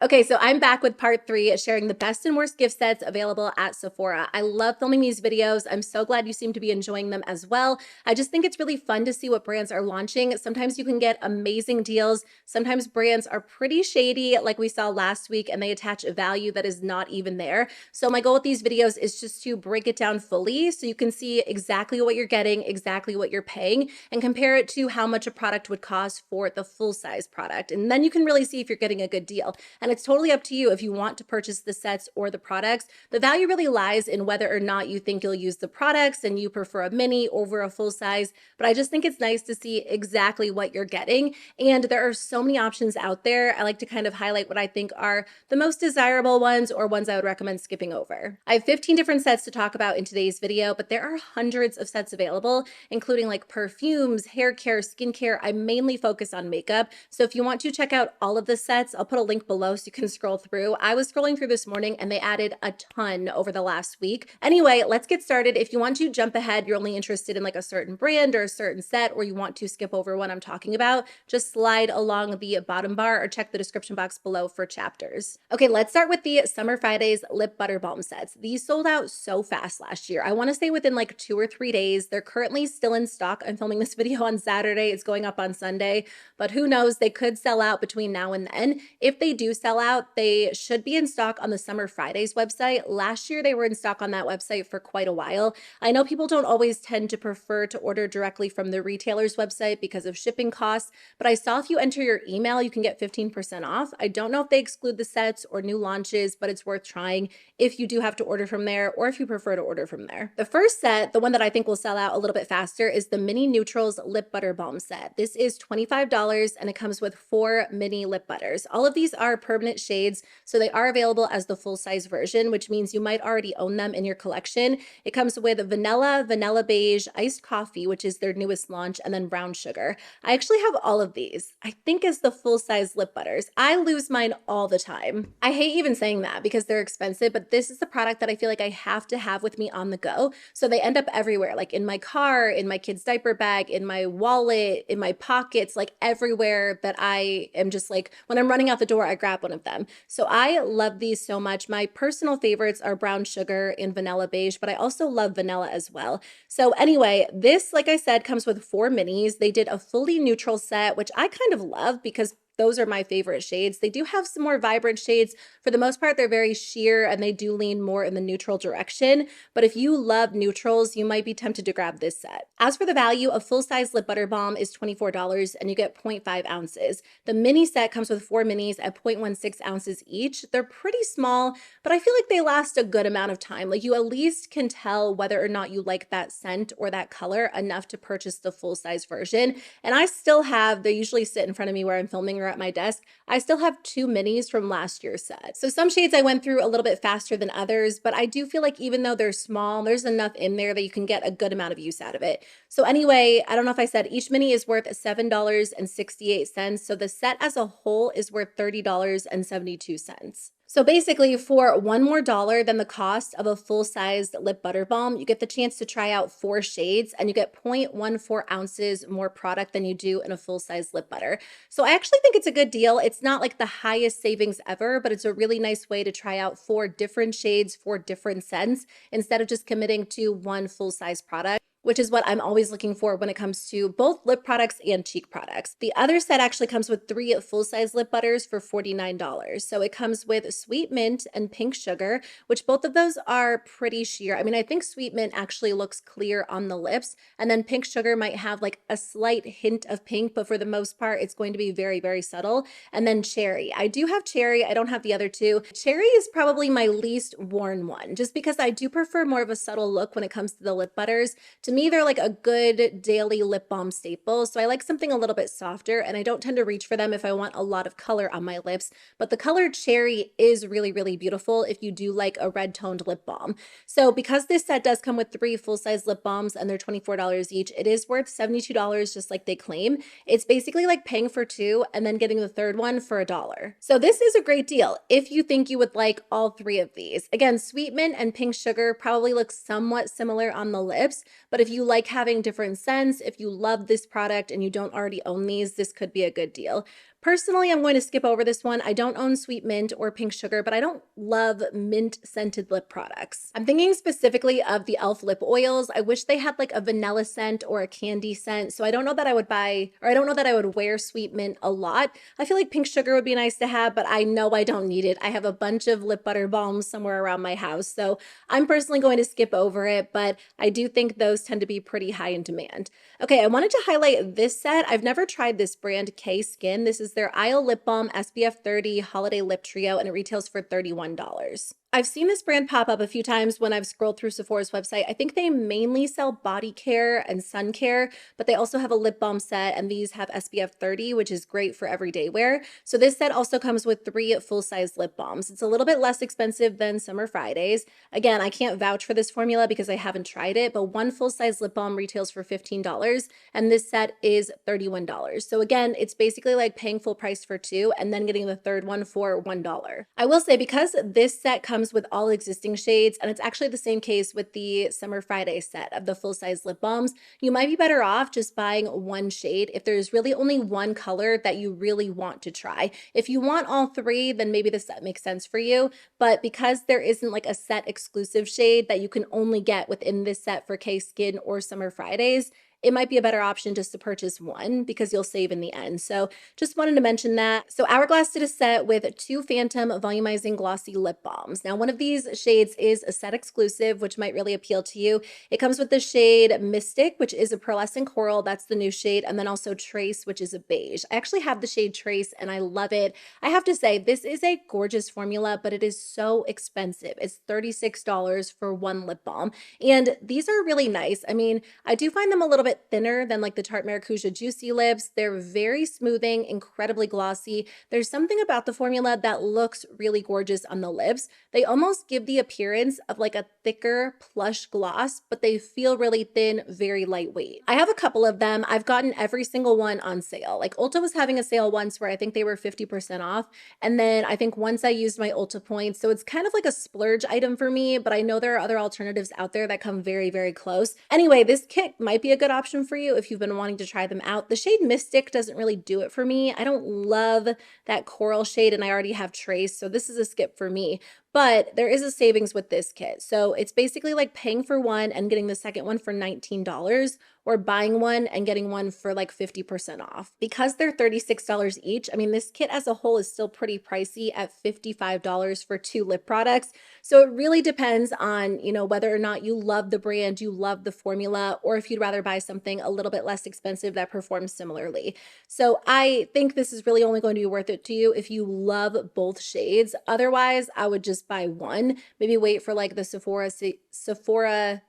Okay, so I'm back with part 3, sharing the best and worst gift sets available at Sephora. I love filming these videos. I'm so glad you seem to be enjoying them as well. I just think it's really fun to see what brands are launching. Sometimes you can get amazing deals. Sometimes brands are pretty shady, like we saw last week, and they attach a value that is not even there. So my goal with these videos is just to break it down fully so you can see exactly what you're getting, exactly what you're paying, and compare it to how much a product would cost for the full-size product. And then you can really see if you're getting a good deal. And it's totally up to you if you want to purchase the sets or the products. The value really lies in whether or not you think you'll use the products and you prefer a mini over a full size. But I just think it's nice to see exactly what you're getting. And there are so many options out there. I like to kind of highlight what I think are the most desirable ones or ones I would recommend skipping over. I have 15 different sets to talk about in today's video, but there are hundreds of sets available, including like perfumes, hair care, skincare. I mainly focus on makeup. So if you want to check out all of the sets, I'll put a link below so you can scroll through. I was scrolling through this morning and they added a ton over the last week. Anyway, let's get started. If you want to jump ahead, you're only interested in like a certain brand or a certain set, or you want to skip over what I'm talking about, just slide along the bottom bar or check the description box below for chapters. Okay, let's start with the Summer Fridays Lip Butter Balm sets. These sold out so fast last year. I want to say within like 2 or 3 days. They're currently still in stock. I'm filming this video on Saturday. It's going up on Sunday, but who knows? They could sell out between now and then. If they do sell out, they should be in stock on the Summer Fridays website. Last year, they were in stock on that website for quite a while. I know people don't always tend to prefer to order directly from the retailer's website because of shipping costs, but I saw if you enter your email, you can get 15% off. I don't know if they exclude the sets or new launches, but it's worth trying if you do have to order from there or if you prefer to order from there. The first set, the one that I think will sell out a little bit faster, is the Mini Neutrals Lip Butter Balm set. This is $25 and it comes with 4 mini lip butters. All of these are permanent shades, so they are available as the full-size version, which means you might already own them in your collection. It comes with vanilla, vanilla beige, iced coffee, which is their newest launch, and then brown sugar. I actually have all of these, I think, as the full-size lip butters. I lose mine all the time. I hate even saying that because they're expensive, but this is the product that I feel like I have to have with me on the go. So they end up everywhere, like in my car, in my kid's diaper bag, in my wallet, in my pockets, like everywhere that I am just like, when I'm running out the door, I grab one of them. So I love these so much. My personal favorites are brown sugar and vanilla beige, but I also love vanilla as well. So anyway, this, like I said, comes with 4 minis. They did a fully neutral set, which I kind of love because those are my favorite shades. They do have some more vibrant shades. For the most part, they're very sheer and they do lean more in the neutral direction. But if you love neutrals, you might be tempted to grab this set. As for the value, a full-size lip butter balm is $24 and you get 0.5 ounces. The mini set comes with 4 minis at 0.16 ounces each. They're pretty small, but I feel like they last a good amount of time. Like you at least can tell whether or not you like that scent or that color enough to purchase the full-size version. And I still have, they usually sit in front of me where I'm filming or at my desk. I still have 2 minis from last year's set. So some shades I went through a little bit faster than others, but I do feel like even though they're small, there's enough in there that you can get a good amount of use out of it. So anyway, I don't know if I said each mini is worth $7.68. So the set as a whole is worth $30.72. So basically, for $1 more than the cost of a full-sized lip butter balm, you get the chance to try out 4 shades and you get 0.14 ounces more product than you do in a full-size lip butter. So I actually think it's a good deal. It's not like the highest savings ever, but it's a really nice way to try out 4 different shades, 4 different scents, instead of just committing to one full-size product, which is what I'm always looking for when it comes to both lip products and cheek products. The other set actually comes with 3 full-size lip butters for $49. So it comes with Sweet Mint and Pink Sugar, which both of those are pretty sheer. I mean, I think Sweet Mint actually looks clear on the lips, and then Pink Sugar might have like a slight hint of pink, but for the most part, it's going to be very, very subtle. And then Cherry. I do have Cherry. I don't have the other 2. Cherry is probably my least worn one, just because I do prefer more of a subtle look when it comes to the lip butters. To me, they're like a good daily lip balm staple. So I like something a little bit softer, and I don't tend to reach for them if I want a lot of color on my lips. But the color Cherry is really, really beautiful if you do like a red toned lip balm. So because this set does come with 3 full-size lip balms and they're $24 each, it is worth $72 just like they claim. It's basically like paying for 2 and then getting the third one for $1. So this is a great deal if you think you would like all 3 of these. Again, Sweet Mint and Pink Sugar probably look somewhat similar on the lips, but if you like having different scents, if you love this product and you don't already own these, this could be a good deal. Personally, I'm going to skip over this one. I don't own sweet mint or pink sugar, but I don't love mint scented lip products. I'm thinking specifically of the e.l.f. lip oils. I wish they had like a vanilla scent or a candy scent. So I don't know that I would buy, or I don't know that I would wear sweet mint a lot. I feel like pink sugar would be nice to have, but I know I don't need it. I have a bunch of lip butter balms somewhere around my house. So I'm personally going to skip over it, but I do think those tend to be pretty high in demand. Okay, I wanted to highlight this set. I've never tried this brand, K Skin. This is their Isle Lip Balm SPF 30 Holiday Lip Trio, and it retails for $31. I've seen this brand pop up a few times when I've scrolled through Sephora's website. I think they mainly sell body care and sun care, but they also have a lip balm set, and these have SPF 30, which is great for everyday wear. So this set also comes with 3 full-size lip balms. It's a little bit less expensive than Summer Fridays. Again, I can't vouch for this formula because I haven't tried it, but one full-size lip balm retails for $15, and this set is $31. So again, it's basically like paying full price for 2 and then getting the third one for $1. I will say, because this set comes with all existing shades, and it's actually the same case with the Summer Friday set of the full-size lip balms, you might be better off just buying one shade if there's really only one color that you really want to try. If you want all 3, then maybe this set makes sense for you, but because there isn't like a set exclusive shade that you can only get within this set for K Skin or Summer Fridays, it might be a better option just to purchase one because you'll save in the end. So just wanted to mention that. So Hourglass did a set with 2 Phantom Volumizing Glossy Lip Balms. Now, one of these shades is a set exclusive, which might really appeal to you. It comes with the shade Mystic, which is a pearlescent coral. That's the new shade. And then also Trace, which is a beige. I actually have the shade Trace and I love it. I have to say, this is a gorgeous formula, but it is so expensive. It's $36 for one lip balm. And these are really nice. I mean, I do find them a little bit thinner than like the Tarte Maracuja Juicy Lips. They're very smoothing, incredibly glossy. There's something about the formula that looks really gorgeous on the lips. They almost give the appearance of like a thicker plush gloss, but they feel really thin, very lightweight. I have a couple of them. I've gotten every single one on sale. Like Ulta was having a sale once where I think they were 50% off. And then I think once I used my Ulta points, so it's kind of like a splurge item for me, but I know there are other alternatives out there that come very, very close. Anyway, this kit might be a good option for you if you've been wanting to try them out. The shade Mystic doesn't really do it for me. I don't love that coral shade, and I already have Trace, so this is a skip for me. But there is a savings with this kit. So it's basically like paying for one and getting the second one for $19, or buying one and getting one for like 50% off. Because they're $36 each, I mean, this kit as a whole is still pretty pricey at $55 for 2 lip products. So it really depends on, you know, whether or not you love the brand, you love the formula, or if you'd rather buy something a little bit less expensive that performs similarly. So I think this is really only going to be worth it to you if you love both shades. Otherwise, I would just buy one, maybe wait for like the Sephora,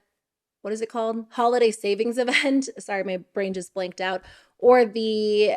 what is it called? Holiday savings event. Sorry, my brain just blanked out. Or the,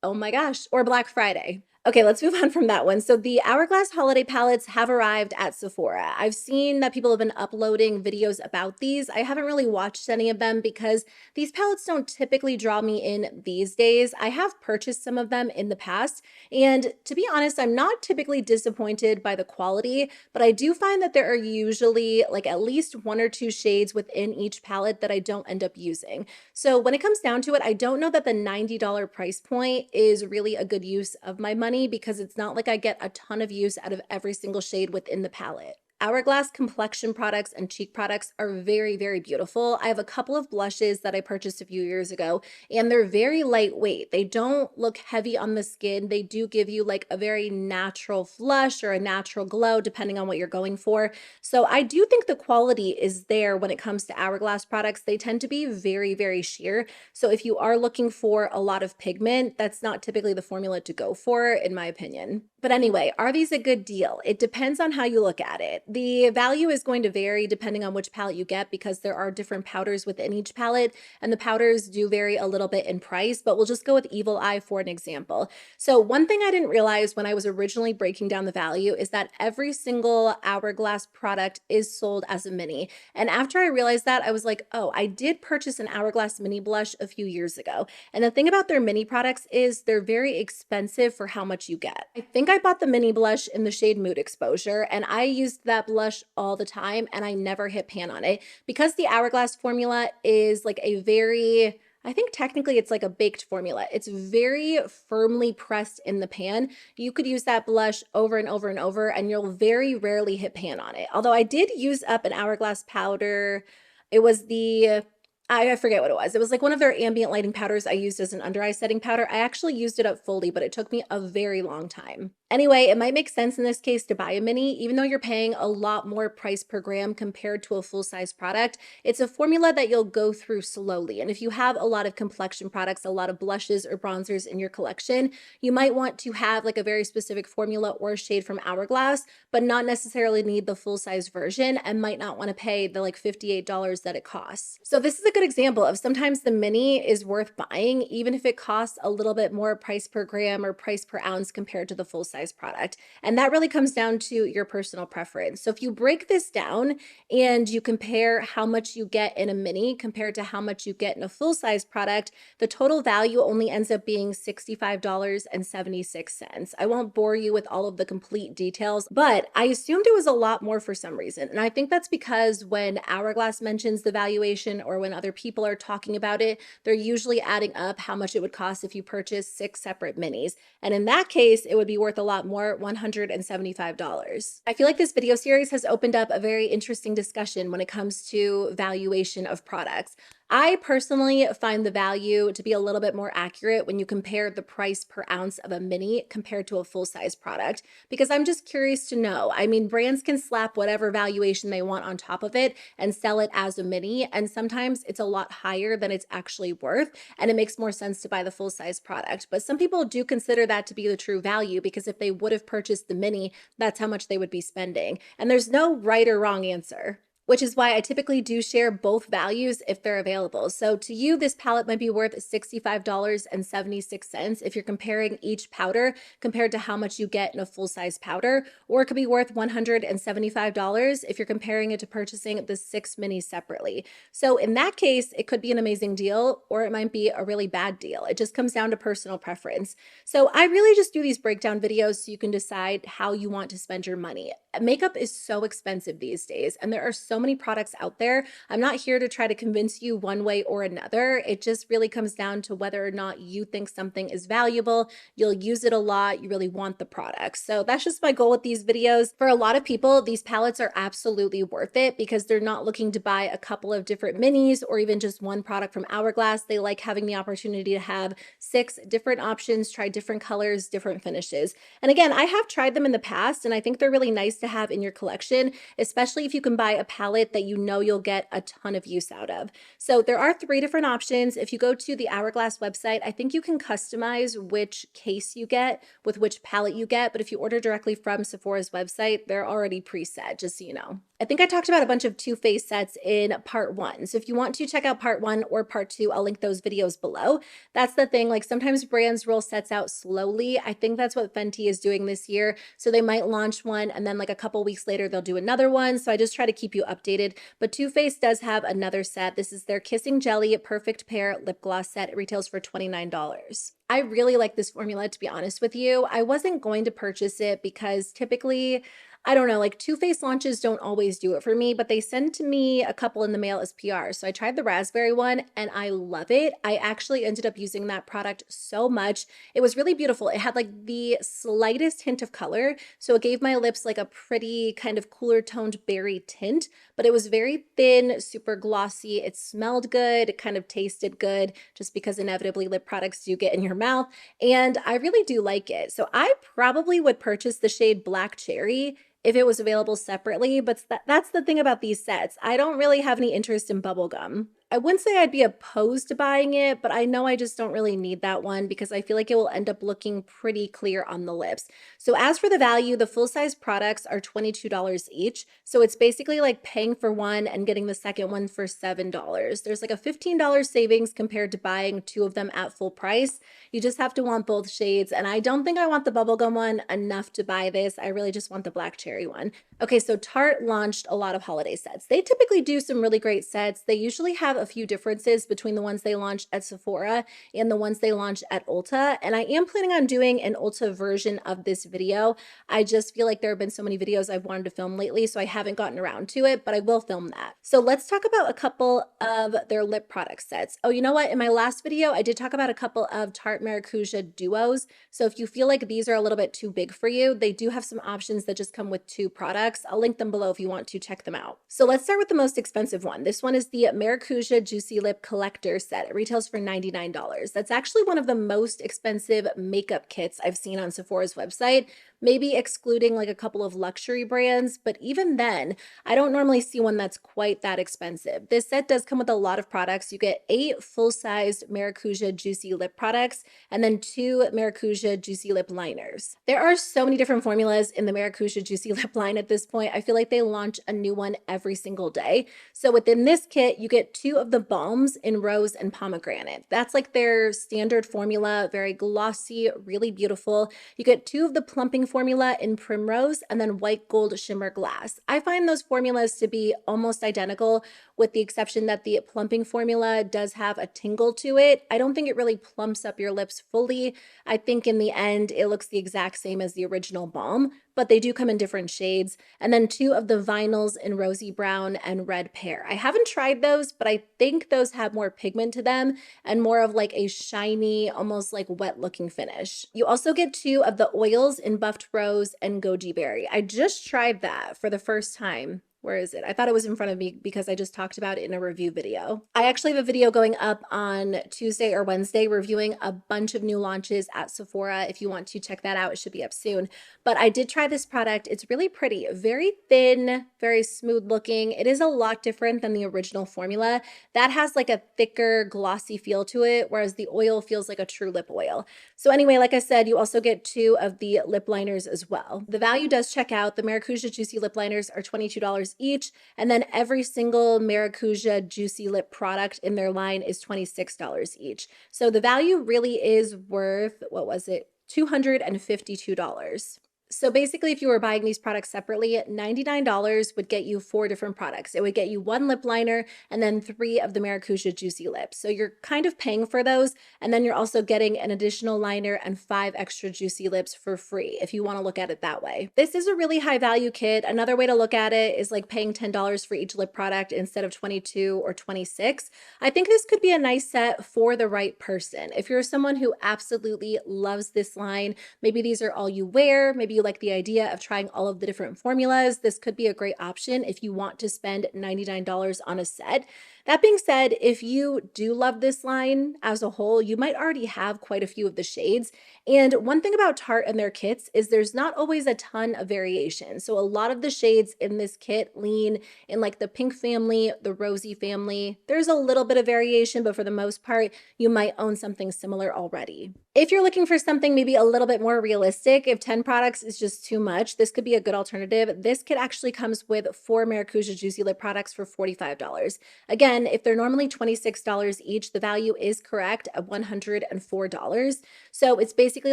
oh my gosh, or Black Friday. Okay, let's move on from that one. So the Hourglass holiday palettes have arrived at Sephora. I've seen that people have been uploading videos about these. I haven't really watched any of them because these palettes don't typically draw me in these days. I have purchased some of them in the past, and to be honest, I'm not typically disappointed by the quality, but I do find that there are usually like at least 1 or 2 shades within each palette that I don't end up using. So when it comes down to it, I don't know that the $90 price point is really a good use of my money, because it's not like I get a ton of use out of every single shade within the palette. Hourglass complexion products and cheek products are very, very beautiful. I have a couple of blushes that I purchased a few years ago, and they're very lightweight. They don't look heavy on the skin. They do give you like a very natural flush or a natural glow, depending on what you're going for. So I do think the quality is there when it comes to Hourglass products. They tend to be very, very sheer. So if you are looking for a lot of pigment, that's not typically the formula to go for, in my opinion. But anyway, are these a good deal? It depends on how you look at it. The value is going to vary depending on which palette you get, because there are different powders within each palette, and the powders do vary a little bit in price, but we'll just go with Evil Eye for an example. So one thing I didn't realize when I was originally breaking down the value is that every single Hourglass product is sold as a mini. And after I realized that, I was like, oh, I did purchase an Hourglass mini blush a few years ago. And the thing about their mini products is they're very expensive for how much you get. I think I bought the mini blush in the shade Mood Exposure, and I used that blush all the time, and I never hit pan on it because the Hourglass formula is like a very, I think technically it's like a baked formula. It's very firmly pressed in the pan. You could use that blush over and over and over, and you'll very rarely hit pan on it. Although I did use up an Hourglass powder. It was the I forget what it was. It was like one of their ambient lighting powders I used as an under eye setting powder. I actually used it up fully, but it took me a very long time. Anyway, it might make sense in this case to buy a mini, even though you're paying a lot more price per gram compared to a full-size product. It's a formula that you'll go through slowly. And if you have a lot of complexion products, a lot of blushes or bronzers in your collection, you might want to have like a very specific formula or shade from Hourglass, but not necessarily need the full-size version and might not want to pay the like $58 that it costs. So this is a good example of sometimes the mini is worth buying, even if it costs a little bit more price per gram or price per ounce compared to the full-size product. And that really comes down to your personal preference. So if you break this down and you compare how much you get in a mini compared to how much you get in a full-size product, the total value only ends up being $65.76. I won't bore you with all of the complete details, but I assumed it was a lot more for some reason. And I think that's because when Hourglass mentions the valuation or when other people are talking about it, they're usually adding up how much it would cost if you purchase 6 separate minis. And in that case, it would be worth a lot more, $175. I feel like this video series has opened up a very interesting discussion when it comes to valuation of products. I personally find the value to be a little bit more accurate when you compare the price per ounce of a mini compared to a full-size product, because I'm just curious to know. I mean, brands can slap whatever valuation they want on top of it and sell it as a mini, and sometimes it's a lot higher than it's actually worth, and it makes more sense to buy the full-size product. But some people do consider that to be the true value, because if they would have purchased the mini, that's how much they would be spending. And there's no right or wrong answer, which is why I typically do share both values if they're available. So to you, this palette might be worth $65.76 if you're comparing each powder compared to how much you get in a full-size powder, or it could be worth $175 if you're comparing it to purchasing the 6 minis separately. So in that case, it could be an amazing deal, or it might be a really bad deal. It just comes down to personal preference. So I really just do these breakdown videos so you can decide how you want to spend your money. Makeup is so expensive these days, and there are so many products out there. I'm not here to try to convince you one way or another. It just really comes down to whether or not you think something is valuable, you'll use it a lot, you really want the product. So that's just my goal with these videos. For a lot of people, these palettes are absolutely worth it because they're not looking to buy a couple of different minis or even just one product from Hourglass. They like having the opportunity to have 6 different options, try different colors, different finishes. And again, I have tried them in the past, and I think they're really nice to have in your collection, especially if you can buy a palette that you know you'll get a ton of use out of. So there are 3 different options. If you go to the Hourglass website, I think you can customize which case you get with which palette you get, but if you order directly from Sephora's website, they're already preset, just so you know. I think I talked about a bunch of Too Faced sets in part 1. So if you want to check out part 1 or part 2, I'll link those videos below. That's the thing, like sometimes brands roll sets out slowly. I think that's what Fenty is doing this year. So they might launch one and then like a couple weeks later, they'll do another one. So I just try to keep you updated. But Too Faced does have another set. This is their Kissing Jelly Perfect Pair Lip Gloss set. It retails for $29. I really like this formula, to be honest with you. I wasn't going to purchase it because typically, I don't know, like Too Faced launches don't always do it for me, but they send to me a couple in the mail as PR. So I tried the raspberry one and I love it. I actually ended up using that product so much. It was really beautiful. It had like the slightest hint of color. So it gave my lips like a pretty kind of cooler toned berry tint, but it was very thin, super glossy. It smelled good. It kind of tasted good just because inevitably lip products do get in your mouth. And I really do like it. So I probably would purchase the shade Black Cherry if it was available separately, but that's the thing about these sets. I don't really have any interest in bubblegum. I wouldn't say I'd be opposed to buying it, but I know I just don't really need that one because I feel like it will end up looking pretty clear on the lips. So as for the value, the full-size products are $22 each. So it's basically like paying for one and getting the second one for $7. There's like a $15 savings compared to buying 2 of them at full price. You just have to want both shades, and I don't think I want the bubblegum one enough to buy this. I really just want the Black Cherry one. Okay, so Tarte launched a lot of holiday sets. They typically do some really great sets. They usually have a few differences between the ones they launched at Sephora and the ones they launched at Ulta, and I am planning on doing an Ulta version of this video. I just feel like there have been so many videos I've wanted to film lately, so I haven't gotten around to it, but I will film that. So let's talk about a couple of their lip product sets. Oh, you know what? In my last video, I did talk about a couple of Tarte Maracuja duos. So if you feel like these are a little bit too big for you, they do have some options that just come with 2 products. I'll link them below if you want to check them out. So let's start with the most expensive one. This one is the Maracuja Juicy Lip Collector Set. It retails for $99. That's actually one of the most expensive makeup kits I've seen on Sephora's website, maybe excluding like a couple of luxury brands, but even then, I don't normally see one that's quite that expensive. This set does come with a lot of products. You get 8 full-sized Maracuja Juicy Lip products and then 2 Maracuja Juicy Lip liners. There are so many different formulas in the Maracuja Juicy Lip line at this point. I feel like they launch a new one every single day. So within this kit, you get 2 of the balms in rose and pomegranate. That's like their standard formula, very glossy, really beautiful. You get 2 of the plumping formula in primrose and then white gold shimmer glass. I find those formulas to be almost identical, with the exception that the plumping formula does have a tingle to it. I don't think it really plumps up your lips fully. I think in the end, it looks the exact same as the original balm, but they do come in different shades. And then 2 of the vinyls in rosy brown and red pear. I haven't tried those, but I think those have more pigment to them and more of like a shiny, almost like wet looking finish. You also get 2 of the oils in buffed rose and goji berry. I just tried that for the first time. Where is it? I thought it was in front of me because I just talked about it in a review video. I actually have a video going up on Tuesday or Wednesday reviewing a bunch of new launches at Sephora. If you want to check that out, it should be up soon. But I did try this product. It's really pretty, very thin, very smooth looking. It is a lot different than the original formula. That has like a thicker, glossy feel to it, whereas the oil feels like a true lip oil. So anyway, like I said, you also get 2 of the lip liners as well. The value does check out. The Maracuja Juicy Lip Liners are $22 each, and then every single Maracuja Juicy Lip product in their line is $26 each. So the value really is worth, what was it, $252. So basically, if you were buying these products separately, $99 would get you 4 different products. It would get you 1 lip liner and then 3 of the Maracuja Juicy Lips. So you're kind of paying for those, and then you're also getting an additional liner and 5 extra Juicy Lips for free, if you want to look at it that way. This is a really high value kit. Another way to look at it is like paying $10 for each lip product instead of $22 or $26. I think this could be a nice set for the right person. If you're someone who absolutely loves this line, maybe these are all you wear, maybe you like the idea of trying all of the different formulas, this could be a great option if you want to spend $99 on a set. That being said, if you do love this line as a whole, you might already have quite a few of the shades. And one thing about Tarte and their kits is there's not always a ton of variation. So a lot of the shades in this kit lean in like the pink family, the rosy family. There's a little bit of variation, but for the most part, you might own something similar already. If you're looking for something maybe a little bit more realistic, if 10 products is just too much, this could be a good alternative. This kit actually comes with 4 Maracuja Juicy Lip products for $45. Again, if they're normally $26 each, the value is correct at $104. So it's basically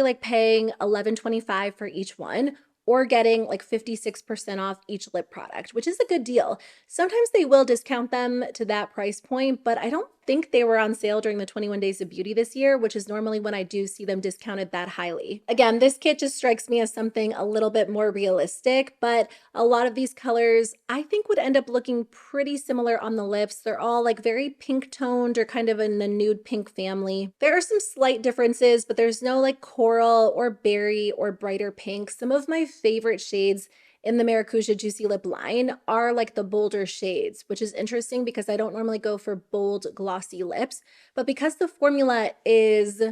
like paying $11.25 for each one, or getting like 56% off each lip product, which is a good deal. Sometimes they will discount them to that price point, but I don't think they were on sale during the 21 Days of Beauty this year, which is normally when I do see them discounted that highly. Again, this kit just strikes me as something a little bit more realistic, but a lot of these colors I think would end up looking pretty similar on the lips. They're all like very pink toned or kind of in the nude pink family. There are some slight differences, but there's no like coral or berry or brighter pink. Some of my favorite shades in the Maracuja Juicy Lip line are like the bolder shades, which is interesting because I don't normally go for bold, glossy lips. But because the formula is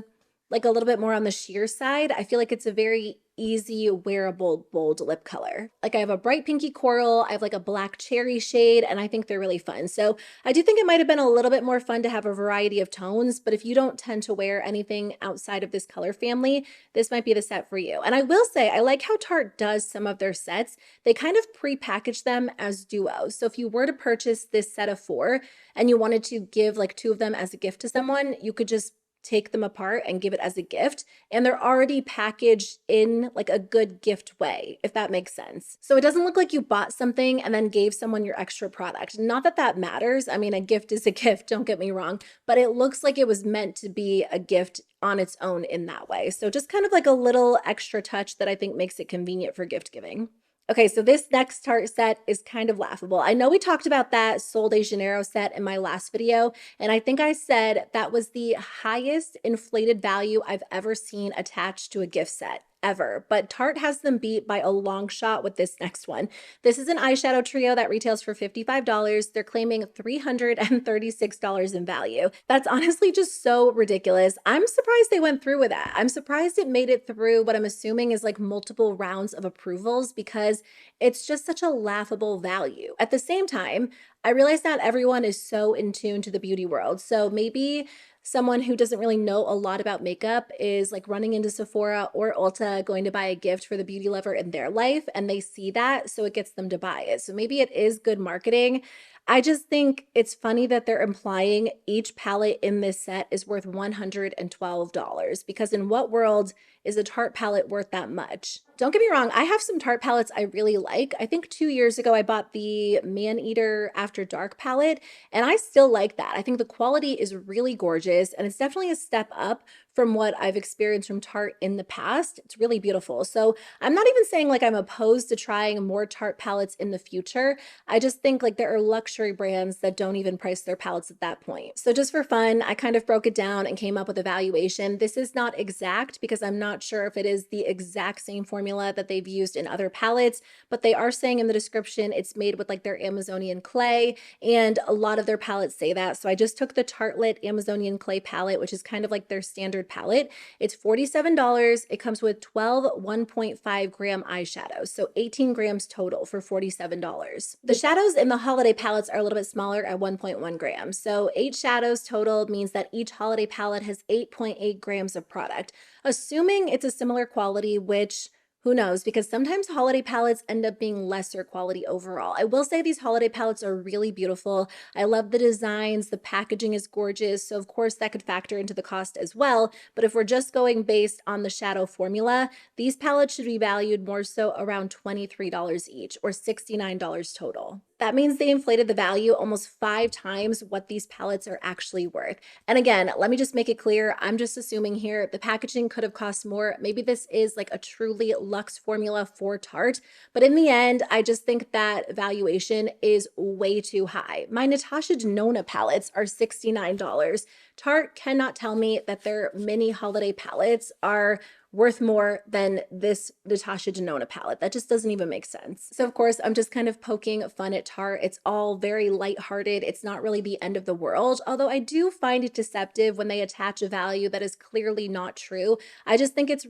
like a little bit more on the sheer side, I feel like it's a very easy, wearable, bold lip color. Like I have a bright pinky coral, I have like a black cherry shade, and I think they're really fun. So I do think it might have been a little bit more fun to have a variety of tones, but if you don't tend to wear anything outside of this color family, this might be the set for you. And I will say, I like how Tarte does some of their sets. They kind of pre-package them as duos. So if you were to purchase this set of 4 and you wanted to give like 2 of them as a gift to someone, you could just take them apart and give it as a gift, and they're already packaged in like a good gift way, if that makes sense. So it doesn't look like you bought something and then gave someone your extra product. Not that that matters. I mean, a gift is a gift, don't get me wrong, but it looks like it was meant to be a gift on its own in that way. So just kind of like a little extra touch that I think makes it convenient for gift giving. Okay, so this next Tarte set is kind of laughable. I know we talked about that Sol de Janeiro set in my last video, and I think I said that was the highest inflated value I've ever seen attached to a gift set. Ever, but Tarte has them beat by a long shot with this next one. This is an eyeshadow trio that retails for $55. They're claiming $336 in value. That's honestly just so ridiculous. I'm surprised they went through with that. I'm surprised it made it through what I'm assuming is like multiple rounds of approvals because it's just such a laughable value. At the same time, I realize not everyone is so in tune to the beauty world. So maybe someone who doesn't really know a lot about makeup is like running into Sephora or Ulta going to buy a gift for the beauty lover in their life, and they see that, so it gets them to buy it. So maybe it is good marketing. I just think it's funny that they're implying each palette in this set is worth $112, because in what world is a Tarte palette worth that much? Don't get me wrong, I have some Tarte palettes I really like. I think 2 years ago I bought the Man Eater After Dark palette, and I still like that. I think the quality is really gorgeous, and it's definitely a step up from what I've experienced from Tarte in the past. It's really beautiful. So I'm not even saying like I'm opposed to trying more Tarte palettes in the future. I just think like there are luxury brands that don't even price their palettes at that point. So just for fun, I kind of broke it down and came up with a valuation. This is not exact because I'm not sure if it is the exact same formula that they've used in other palettes, but they are saying in the description it's made with like their Amazonian clay, and a lot of their palettes say that. So I just took the Tartelette Amazonian clay palette, which is kind of like their standard palette. It's $47. It comes with 12 1.5 gram eyeshadows, so 18 grams total for $47. The shadows in the holiday palettes are a little bit smaller at 1.1 grams. So 8 shadows total means that each holiday palette has 8.8 grams of product. Assuming it's a similar quality, which who knows, because sometimes holiday palettes end up being lesser quality overall. I will say these holiday palettes are really beautiful. I love the designs, the packaging is gorgeous, so of course that could factor into the cost as well. But if we're just going based on the shadow formula, these palettes should be valued more so around $23 each, or $69 total. That means they inflated the value almost 5 times what these palettes are actually worth. And again, let me just make it clear, I'm just assuming here the packaging could have cost more. Maybe this is like a truly luxe formula for Tarte, but in the end, I just think that valuation is way too high. My Natasha Denona palettes are $69. Tarte cannot tell me that their mini holiday palettes are worth more than this Natasha Denona palette. That just doesn't even make sense. So of course, I'm just kind of poking fun at Tarte. It's all very lighthearted. It's not really the end of the world, although I do find it deceptive when they attach a value that is clearly not true. I just think it's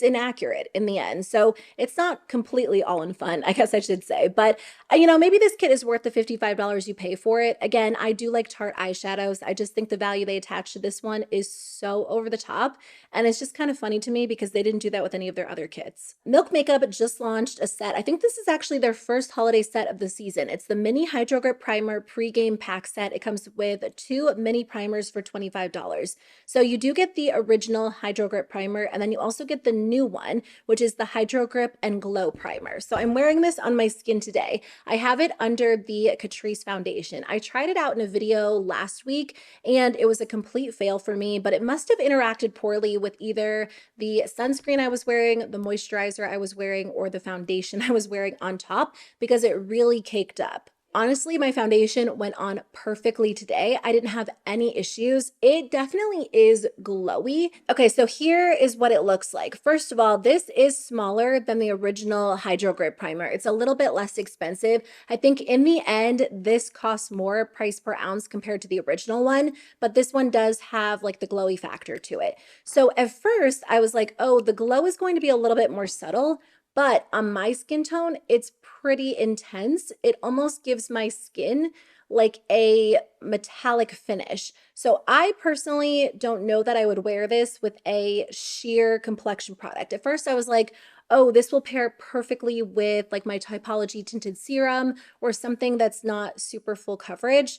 inaccurate in the end. So it's not completely all in fun, I guess I should say. But, you know, maybe this kit is worth the $55 you pay for it. Again, I do like Tarte eyeshadows. I just think the value they attach to this one is so over the top. And it's just kind of funny to me because they didn't do that with any of their other kits. Milk Makeup just launched a set. I think this is actually their first holiday set of the season. It's the Mini Hydro Grip Primer Pre-Game Pack Set. It comes with 2 mini primers for $25. So you do get the original Hydro Grip Primer, and then you also get the new one, which is the Hydro Grip and Glow Primer. So I'm wearing this on my skin today. I have it under the Catrice foundation. I tried it out in a video last week, and it was a complete fail for me, but it must have interacted poorly with either the sunscreen I was wearing, the moisturizer I was wearing, or the foundation I was wearing on top, because it really caked up. Honestly, my foundation went on perfectly today. I didn't have any issues. It definitely is glowy. Okay, so here is what it looks like. First of all, this is smaller than the original Hydro Grip Primer. It's a little bit less expensive. I think in the end, this costs more price per ounce compared to the original one, but this one does have like the glowy factor to it. So at first I was like, oh, the glow is going to be a little bit more subtle, but on my skin tone, it's pretty intense. It almost gives my skin like a metallic finish. So I personally don't know that I would wear this with a sheer complexion product. At first I was like, oh, this will pair perfectly with like my Typology tinted serum or something that's not super full coverage.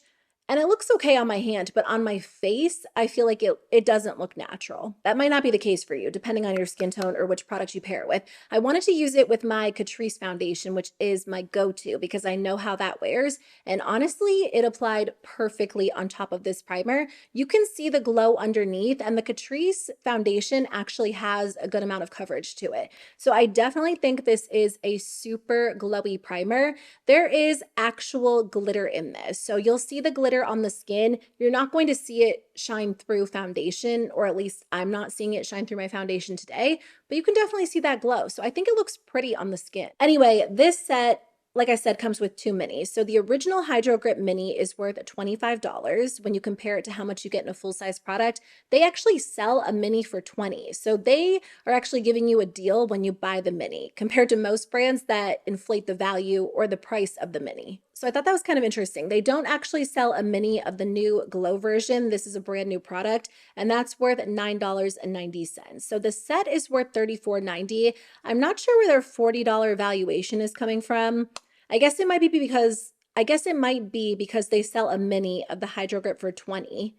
And it looks okay on my hand, but on my face, I feel like it doesn't look natural. That might not be the case for you, depending on your skin tone or which product you pair it with. I wanted to use it with my Catrice foundation, which is my go-to because I know how that wears. And honestly, it applied perfectly on top of this primer. You can see the glow underneath, and the Catrice foundation actually has a good amount of coverage to it. So I definitely think this is a super glowy primer. There is actual glitter in this. So you'll see the glitter on the skin. You're not going to see it shine through foundation, or at least I'm not seeing it shine through my foundation today, but you can definitely see that glow. So I think it looks pretty on the skin. Anyway, this set, like I said, comes with 2 minis. So the original Hydro Grip Mini is worth $25. When you compare it to how much you get in a full-size product, they actually sell a mini for $20. So they are actually giving you a deal when you buy the mini, compared to most brands that inflate the value or the price of the mini. So I thought that was kind of interesting. They don't actually sell a mini of the new Glow version. This is a brand new product, and that's worth $9.90. So the set is worth $34.90. I'm not sure where their $40 valuation is coming from. I guess it might be because they sell a mini of the Hydro Grip for $20,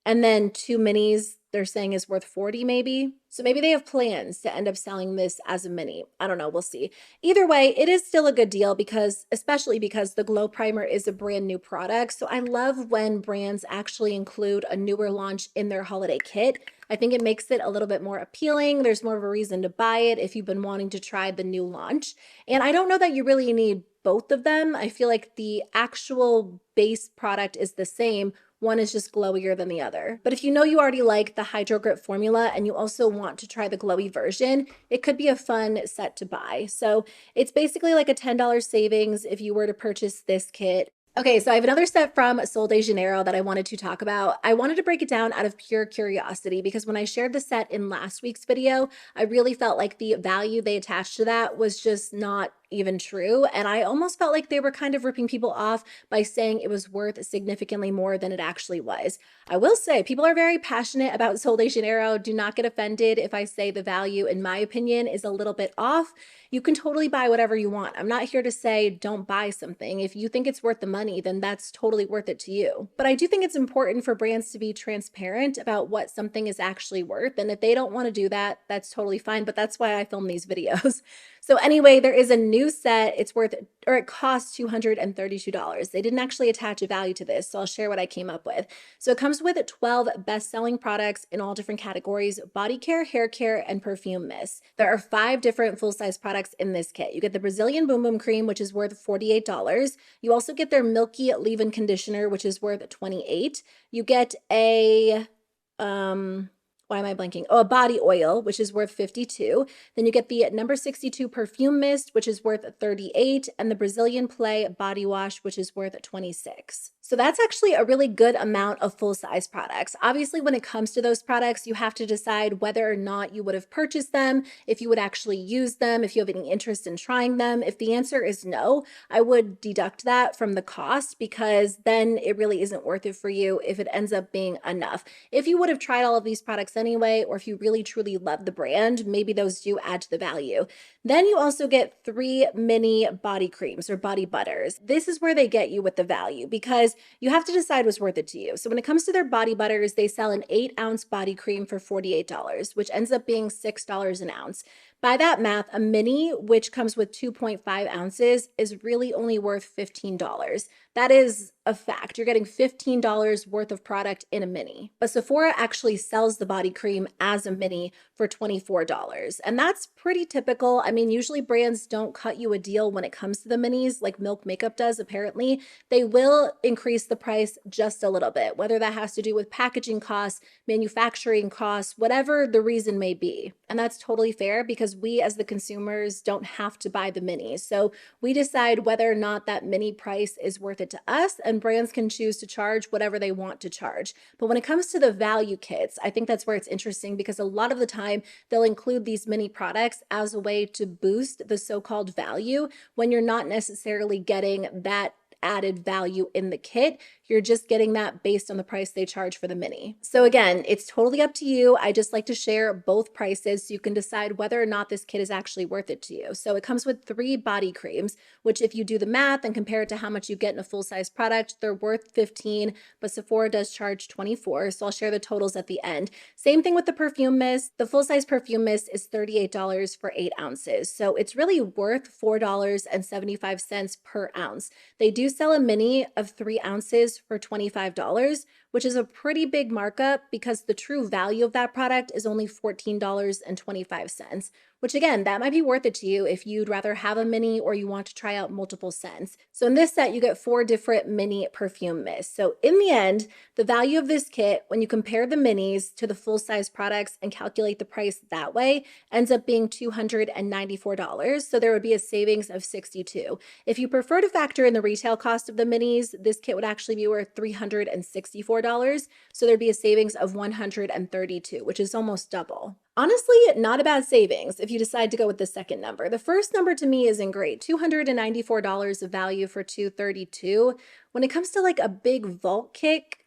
and then 2 minis they're saying is worth $40 maybe. So maybe they have plans to end up selling this as a mini. I don't know, we'll see. Either way, it is still a good deal especially because the Glow Primer is a brand new product. So I love when brands actually include a newer launch in their holiday kit. I think it makes it a little bit more appealing. There's more of a reason to buy it if you've been wanting to try the new launch. And I don't know that you really need both of them. I feel like the actual base product is the same. One is just glowier than the other. But if you know you already like the Hydro Grip formula and you also want to try the glowy version, it could be a fun set to buy. So it's basically like a $10 savings if you were to purchase this kit. Okay, so I have another set from Sol de Janeiro that I wanted to talk about. I wanted to break it down out of pure curiosity because when I shared the set in last week's video, I really felt like the value they attached to that was just not even true. And I almost felt like they were kind of ripping people off by saying it was worth significantly more than it actually was. I will say people are very passionate about Sol de Janeiro. Do not get offended if I say the value, in my opinion, is a little bit off. You can totally buy whatever you want. I'm not here to say don't buy something. If you think it's worth the money, then that's totally worth it to you. But I do think it's important for brands to be transparent about what something is actually worth. And if they don't want to do that, that's totally fine. But that's why I film these videos. So anyway, there is a new set. It costs $232. They didn't actually attach a value to this, so I'll share what I came up with. So it comes with 12 best-selling products in all different categories: body care, hair care, and perfume mist. There are 5 different full-size products in this kit. You get the Brazilian Boom Boom Cream, which is worth $48. You also get their Milky Leave-In Conditioner, which is worth $28. You get a why am I blanking? Oh, a body oil, which is worth $52. Then you get the number 62 perfume mist, which is worth $38, and the Brazilian Play body wash, which is worth $26. So that's actually a really good amount of full-size products. Obviously, when it comes to those products, you have to decide whether or not you would have purchased them, if you would actually use them, if you have any interest in trying them. If the answer is no, I would deduct that from the cost, because then it really isn't worth it for you if it ends up being enough. If you would have tried all of these products anyway, or if you really truly love the brand, maybe those do add to the value. Then you also get 3 mini body creams or body butters. This is where they get you with the value, because you have to decide what's worth it to you. So when it comes to their body butters, they sell an 8-ounce body cream for $48, which ends up being $6 an ounce. By that math, a mini, which comes with 2.5 ounces, is really only worth $15. That is a fact. You're getting $15 worth of product in a mini. But Sephora actually sells the body cream as a mini for $24. And that's pretty typical. I mean, usually brands don't cut you a deal when it comes to the minis like Milk Makeup does, apparently. They will increase the price just a little bit, whether that has to do with packaging costs, manufacturing costs, whatever the reason may be. And that's totally fair because we as the consumers don't have to buy the minis. So we decide whether or not that mini price is worth it to us, and brands can choose to charge whatever they want to charge. But when it comes to the value kits, I think that's where it's interesting, because a lot of the time they'll include these mini products as a way to boost the so-called value when you're not necessarily getting that added value in the kit. You're just getting that based on the price they charge for the mini. So again, it's totally up to you. I just like to share both prices so you can decide whether or not this kit is actually worth it to you. So it comes with 3 body creams, which if you do the math and compare it to how much you get in a full-size product, they're worth $15, but Sephora does charge $24. So I'll share the totals at the end. Same thing with the perfume mist. The full-size perfume mist is $38 for 8 ounces. So it's really worth $4.75 per ounce. They do sell a mini of 3 ounces for $25, which is a pretty big markup because the true value of that product is only $14.25, which again, that might be worth it to you if you'd rather have a mini or you want to try out multiple scents. So in this set, you get 4 different mini perfume mists. So in the end, the value of this kit, when you compare the minis to the full-size products and calculate the price that way, ends up being $294. So there would be a savings of $62. If you prefer to factor in the retail cost of the minis, this kit would actually be worth $364. So there'd be a savings of $132, which is almost double. Honestly, not a bad savings if you decide to go with the second number. The first number to me isn't great. $294 of value for $232. When it comes to like a big vault kit,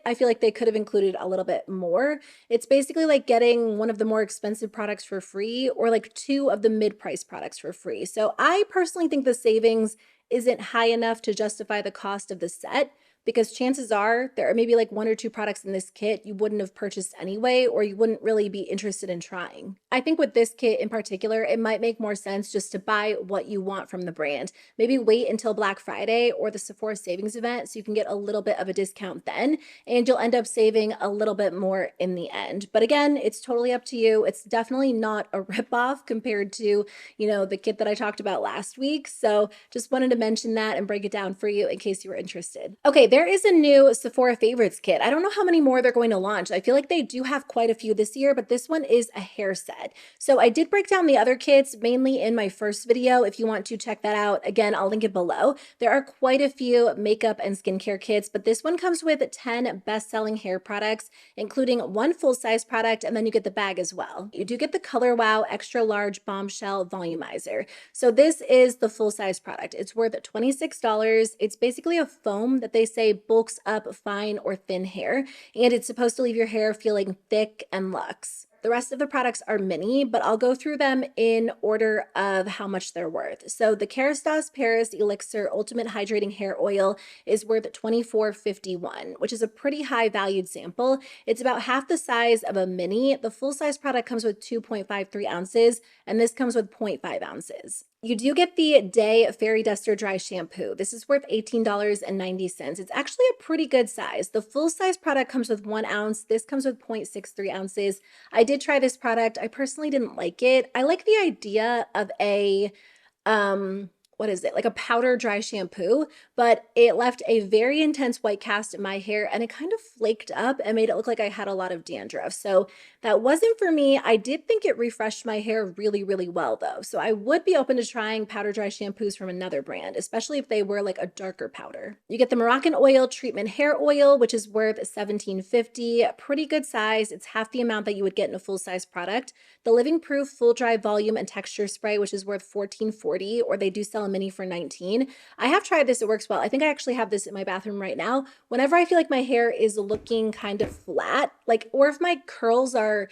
I feel like they could have included a little bit more. It's basically like getting one of the more expensive products for free or like 2 of the mid-price products for free. So I personally think the savings isn't high enough to justify the cost of the set, because chances are there are maybe like 1 or 2 products in this kit you wouldn't have purchased anyway, or you wouldn't really be interested in trying. I think with this kit in particular, it might make more sense just to buy what you want from the brand. Maybe wait until Black Friday or the Sephora savings event so you can get a little bit of a discount then, and you'll end up saving a little bit more in the end. But again, it's totally up to you. It's definitely not a ripoff compared to, the kit that I talked about last week. So just wanted to mention that and break it down for you in case you were interested. Okay, there is a new Sephora favorites kit. I don't know how many more they're going to launch. I feel like they do have quite a few this year, but this one is a hair set. So I did break down the other kits mainly in my first video. If you want to check that out, again, I'll link it below. There are quite a few makeup and skincare kits, but this one comes with 10 best-selling hair products, including 1 full-size product, and then you get the bag as well. You do get the Color Wow Extra Large Bombshell Volumizer. So this is the full-size product. It's worth $26. It's basically a foam that they say bulks up fine or thin hair, and it's supposed to leave your hair feeling thick and luxe. The rest of the products are mini, but I'll go through them in order of how much they're worth. So the Kerastase Paris Elixir Ultimate Hydrating Hair Oil is worth $24.51, which is a pretty high valued sample. It's about half the size of a mini. The full size product comes with 2.53 ounces, and this comes with 0.5 ounces. You do get the Day Fairy Duster Dry Shampoo. This is worth $18.90. It's actually a pretty good size. The full size product comes with 1 ounce. This comes with 0.63 ounces. I did try this product. I personally didn't like it. I like the idea of a, what is it? Like a powder dry shampoo, but it left a very intense white cast in my hair and it kind of flaked up and made it look like I had a lot of dandruff. So that wasn't for me. I did think it refreshed my hair really, really well though. So I would be open to trying powder dry shampoos from another brand, especially if they were like a darker powder. You get the Moroccan Oil Treatment Hair Oil, which is worth $17.50. Pretty good size. It's half the amount that you would get in a full size product. The Living Proof Full Dry Volume and Texture Spray, which is worth $14.40, or they do sell a mini for $19. I have tried this. It works well. I think I actually have this in my bathroom right now. Whenever I feel like my hair is looking kind of flat, or if my curls are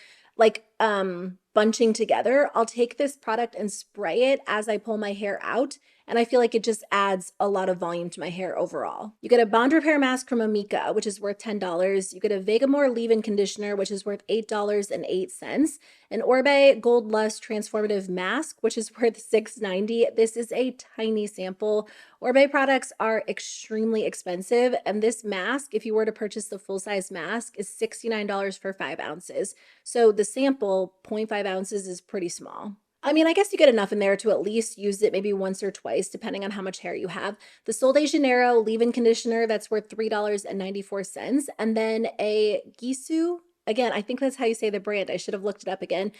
bunching together, I'll take this product and spray it as I pull my hair out. And I feel like it just adds a lot of volume to my hair overall. You get a Bond Repair Mask from Amika, which is worth $10. You get a Vegamore Leave-In Conditioner, which is worth $8.08. An Orbe Gold Lust Transformative Mask, which is worth $6.90. This is a tiny sample. Orbe products are extremely expensive, and this mask, if you were to purchase the full-size mask, is $69 for 5 ounces. So the sample, 0.5 ounces, is pretty small. I mean, I guess you get enough in there to at least use it maybe once or twice, depending on how much hair you have. The Sol de Janeiro leave-in conditioner, that's worth $3.94. And then a Gisou, again, I think that's how you say the brand. I should have looked it up again.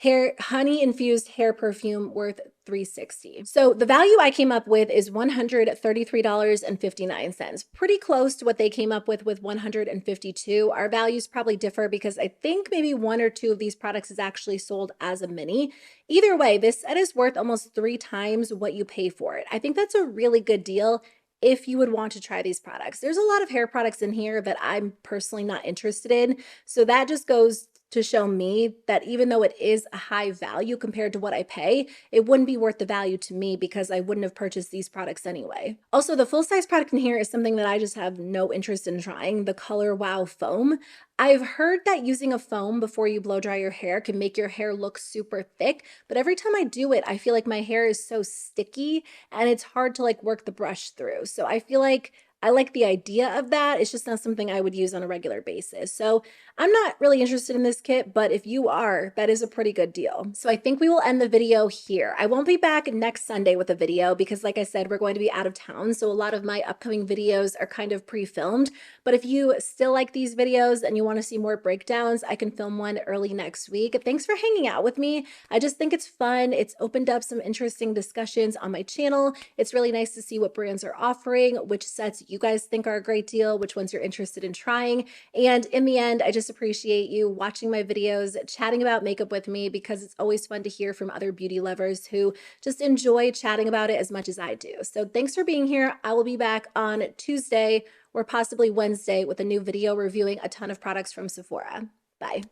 Honey infused hair perfume worth $3.60. So the value I came up with is $133.59. Pretty close to what they came up with $152. Our values probably differ because I think maybe 1 or 2 of these products is actually sold as a mini. Either way, this set is worth almost 3 times what you pay for it. I think that's a really good deal if you would want to try these products. There's a lot of hair products in here that I'm personally not interested in. So that just goes to show me that even though it is a high value compared to what I pay, it wouldn't be worth the value to me because I wouldn't have purchased these products anyway. Also, the full size product in here is something that I just have no interest in trying, the Color Wow Foam. I've heard that using a foam before you blow dry your hair can make your hair look super thick, but every time I do it, I feel like my hair is so sticky and it's hard to like work the brush through. So I feel like I like the idea of that. It's just not something I would use on a regular basis. So I'm not really interested in this kit, but if you are, that is a pretty good deal. So I think we will end the video here. I won't be back next Sunday with a video because like I said, we're going to be out of town. So a lot of my upcoming videos are kind of pre-filmed. But if you still like these videos and you want to see more breakdowns, I can film one early next week. Thanks for hanging out with me. I just think it's fun. It's opened up some interesting discussions on my channel. It's really nice to see what brands are offering, which sets you guys think are a great deal, which ones you're interested in trying. And in the end, I just appreciate you watching my videos, chatting about makeup with me, because it's always fun to hear from other beauty lovers who just enjoy chatting about it as much as I do. So thanks for being here. I will be back on Tuesday or possibly Wednesday with a new video reviewing a ton of products from Sephora. Bye.